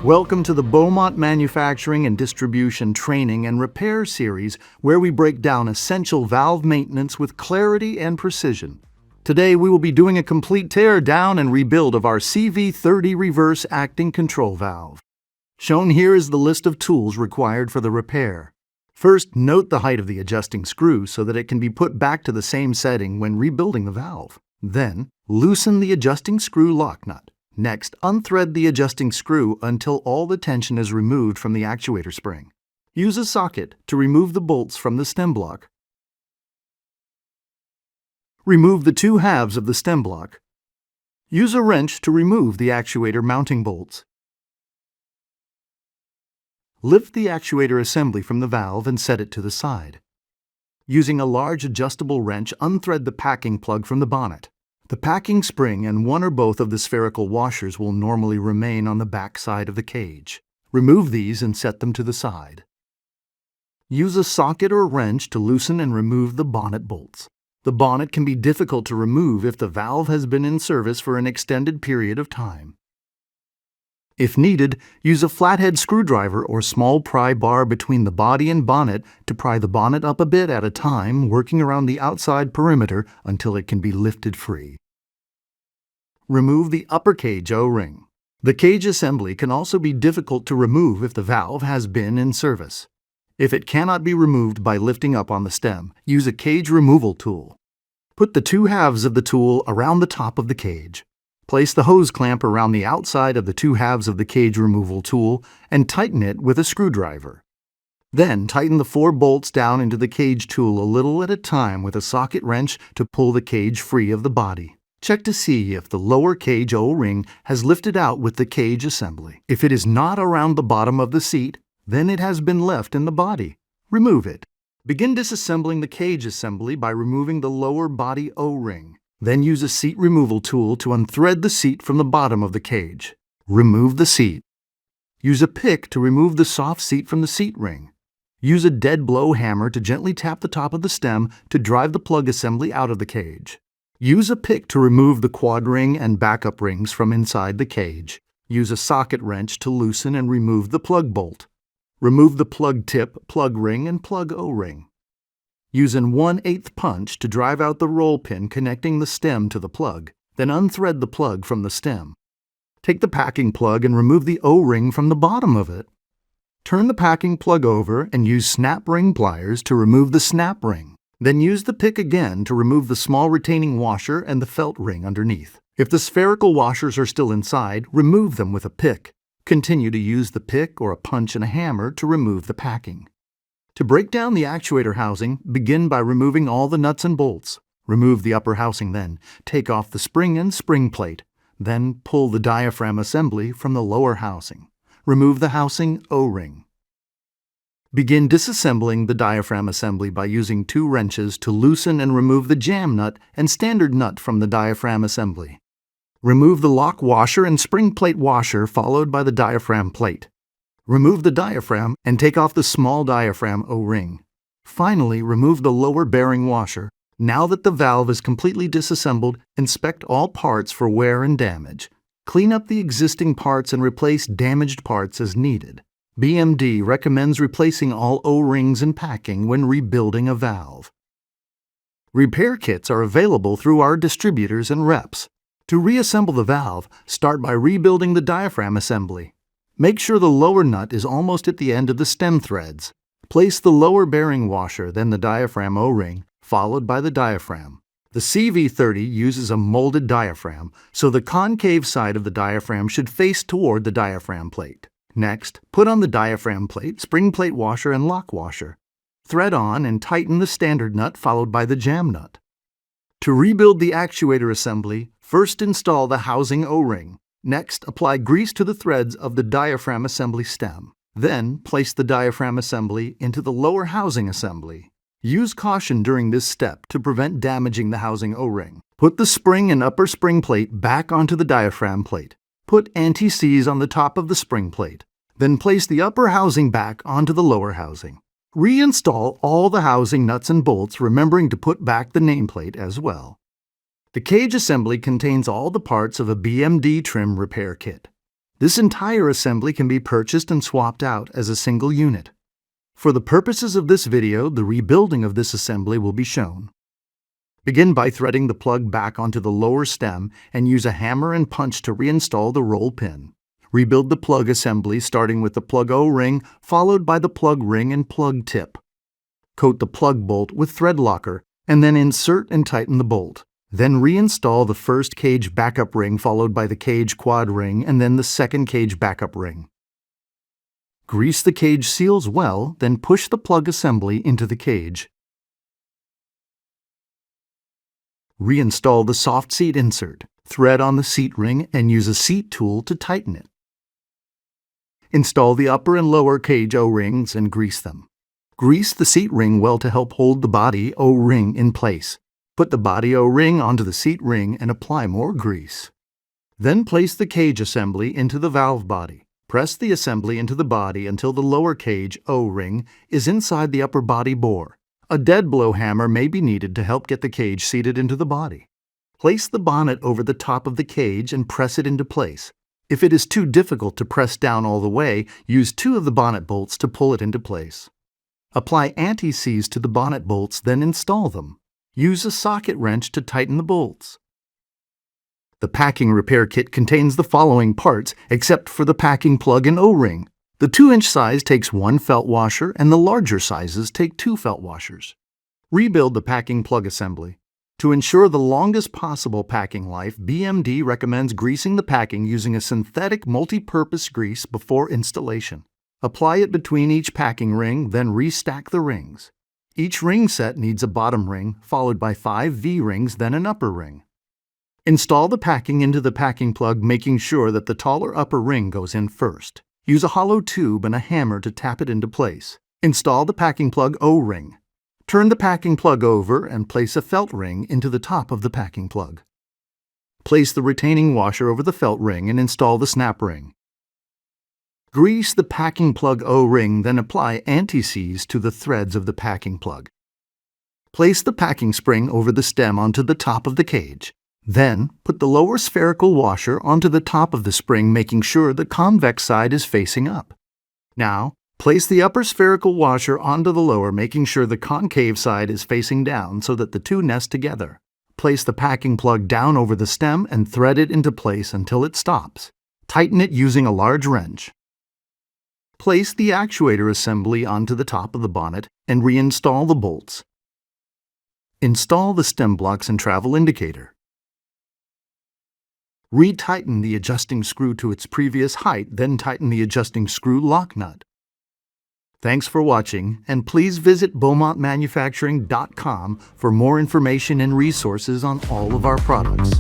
Welcome to the Beaumont Manufacturing and Distribution Training and Repair Series, where we break down essential valve maintenance with clarity and precision. Today, we will be doing a complete tear down and rebuild of our CV30 reverse acting control valve. Shown here is the list of tools required for the repair. First, note the height of the adjusting screw so that it can be put back to the same setting when rebuilding the valve. Then, loosen the adjusting screw lock nut. Next, unthread the adjusting screw until all the tension is removed from the actuator spring. Use a socket to remove the bolts from the stem block. Remove the two halves of the stem block. Use a wrench to remove the actuator mounting bolts. Lift the actuator assembly from the valve and set it to the side. Using a large adjustable wrench, unthread the packing plug from the bonnet. The packing spring and one or both of the spherical washers will normally remain on the back side of the cage. Remove these and set them to the side. Use a socket or wrench to loosen and remove the bonnet bolts. The bonnet can be difficult to remove if the valve has been in service for an extended period of time. If needed, use a flathead screwdriver or small pry bar between the body and bonnet to pry the bonnet up a bit at a time, working around the outside perimeter until it can be lifted free. Remove the upper cage O-ring. The cage assembly can also be difficult to remove if the valve has been in service. If it cannot be removed by lifting up on the stem, use a cage removal tool. Put the two halves of the tool around the top of the cage. Place the hose clamp around the outside of the two halves of the cage removal tool and tighten it with a screwdriver. Then tighten the 4 bolts down into the cage tool a little at a time with a socket wrench to pull the cage free of the body. Check to see if the lower cage O-ring has lifted out with the cage assembly. If it is not around the bottom of the seat, then it has been left in the body. Remove it. Begin disassembling the cage assembly by removing the lower body O-ring. Then use a seat removal tool to unthread the seat from the bottom of the cage. Remove the seat. Use a pick to remove the soft seat from the seat ring. Use a dead blow hammer to gently tap the top of the stem to drive the plug assembly out of the cage. Use a pick to remove the quad ring and backup rings from inside the cage. Use a socket wrench to loosen and remove the plug bolt. Remove the plug tip, plug ring, and plug O-ring. Use an 1/8 punch to drive out the roll pin connecting the stem to the plug, then unthread the plug from the stem. Take the packing plug and remove the O-ring from the bottom of it. Turn the packing plug over and use snap ring pliers to remove the snap ring. Then use the pick again to remove the small retaining washer and the felt ring underneath. If the spherical washers are still inside, remove them with a pick. Continue to use the pick or a punch and a hammer to remove the packing. To break down the actuator housing, begin by removing all the nuts and bolts. Remove the upper housing then. Take off the spring and spring plate. Then pull the diaphragm assembly from the lower housing. Remove the housing O-ring. Begin disassembling the diaphragm assembly by using 2 wrenches to loosen and remove the jam nut and standard nut from the diaphragm assembly. Remove the lock washer and spring plate washer followed by the diaphragm plate. Remove the diaphragm and take off the small diaphragm O-ring. Finally, remove the lower bearing washer. Now that the valve is completely disassembled, inspect all parts for wear and damage. Clean up the existing parts and replace damaged parts as needed. BMD recommends replacing all O-rings and packing when rebuilding a valve. Repair kits are available through our distributors and reps. To reassemble the valve, start by rebuilding the diaphragm assembly. Make sure the lower nut is almost at the end of the stem threads. Place the lower bearing washer, then the diaphragm O-ring, followed by the diaphragm. The CV30 uses a molded diaphragm, so the concave side of the diaphragm should face toward the diaphragm plate. Next, put on the diaphragm plate, spring plate washer, and lock washer. Thread on and tighten the standard nut followed by the jam nut. To rebuild the actuator assembly, first install the housing O-ring. Next, apply grease to the threads of the diaphragm assembly stem. Then, place the diaphragm assembly into the lower housing assembly. Use caution during this step to prevent damaging the housing O-ring. Put the spring and upper spring plate back onto the diaphragm plate. Put anti-seize on the top of the spring plate. Then place the upper housing back onto the lower housing. Reinstall all the housing nuts and bolts, remembering to put back the nameplate as well. The cage assembly contains all the parts of a BMD trim repair kit. This entire assembly can be purchased and swapped out as a single unit. For the purposes of this video, the rebuilding of this assembly will be shown. Begin by threading the plug back onto the lower stem and use a hammer and punch to reinstall the roll pin. Rebuild the plug assembly starting with the plug O-ring, followed by the plug ring and plug tip. Coat the plug bolt with thread locker, and then insert and tighten the bolt. Then reinstall the first cage backup ring followed by the cage quad ring and then the second cage backup ring. Grease the cage seals well, then push the plug assembly into the cage. Reinstall the soft seat insert. Thread on the seat ring and use a seat tool to tighten it. Install the upper and lower cage O-rings and grease them. Grease the seat ring well to help hold the body O-ring in place. Put the body O-ring onto the seat ring and apply more grease. Then place the cage assembly into the valve body. Press the assembly into the body until the lower cage O-ring is inside the upper body bore. A dead blow hammer may be needed to help get the cage seated into the body. Place the bonnet over the top of the cage and press it into place. If it is too difficult to press down all the way, use 2 of the bonnet bolts to pull it into place. Apply anti-seize to the bonnet bolts, then install them. Use a socket wrench to tighten the bolts. The packing repair kit contains the following parts, except for the packing plug and O-ring. The 2-inch size takes 1 felt washer and the larger sizes take 2 felt washers. Rebuild the packing plug assembly. To ensure the longest possible packing life, BMD recommends greasing the packing using a synthetic multi-purpose grease before installation. Apply it between each packing ring, then restack the rings. Each ring set needs a bottom ring, followed by 5 V-rings, then an upper ring. Install the packing into the packing plug, making sure that the taller upper ring goes in first. Use a hollow tube and a hammer to tap it into place. Install the packing plug O-ring. Turn the packing plug over and place a felt ring into the top of the packing plug. Place the retaining washer over the felt ring and install the snap ring. Grease the packing plug O-ring, then apply anti-seize to the threads of the packing plug. Place the packing spring over the stem onto the top of the cage. Then, put the lower spherical washer onto the top of the spring, making sure the convex side is facing up. Now, place the upper spherical washer onto the lower, making sure the concave side is facing down so that the two nest together. Place the packing plug down over the stem and thread it into place until it stops. Tighten it using a large wrench. Place the actuator assembly onto the top of the bonnet and reinstall the bolts. Install the stem blocks and travel indicator. Retighten the adjusting screw to its previous height, then tighten the adjusting screw lock nut. Thanks for watching, and please visit BeaumontManufacturing.com for more information and resources on all of our products.